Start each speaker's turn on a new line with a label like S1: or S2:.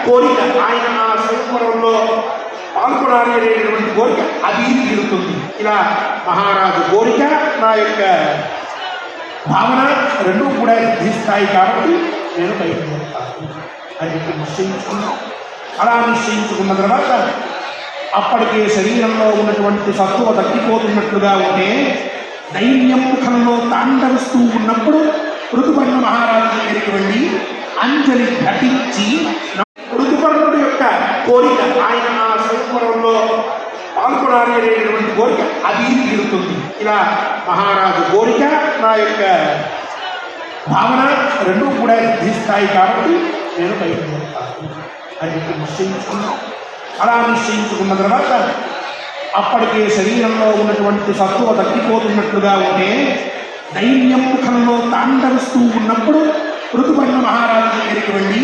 S1: కోరిక, ఆయన ఆ స్వయంవరంలో పాల్గొనాలి అనేటువంటి కోరిక అది తీరుతుంది. ఇలా మహారాజు కోరిక, నా యొక్క భావన రెండూ కూడా సిద్ధిస్తాయి కాబట్టి నేను బయటపడతాను అని చెప్పి నిశ్చయించుకున్నాను. అలా నిశ్చయించుకున్న తర్వాత అప్పటికే శరీరంలో ఉన్నటువంటి సత్తువ తగ్గిపోతున్నట్లుగా ఉంటే దైన్యం ముఖంలో తాండవిస్తూ ఉన్నప్పుడు ఋతుపర్ణ మహారాజు దగ్గరికి వెళ్ళి అంజలి ఘటించి ఋతుపర్ణుడి యొక్క కోరిక, ఆయన ఆ స్వయంవరంలో పాల్గొనాలి అనేటువంటి కోరిక అది తీరుతుంది. ఇలా మహారాజు కోరిక, నా యొక్క భావన రెండూ కూడా సిద్ధిస్తాయి కాబట్టి నేను బయటపడతాను అని చెప్పి నిశ్చయించుకున్నాను. అలా నిశ్చయించుకున్న తర్వాత అప్పటికే శరీరంలో ఉన్నటువంటి సత్తువ తగ్గిపోతున్నట్లుగా ఉంటే దైన్యం ముఖంలో తాండవిస్తూ ఉన్నప్పుడు ఋతుపర్ణ మహారాజు దగ్గరికి వెళ్ళి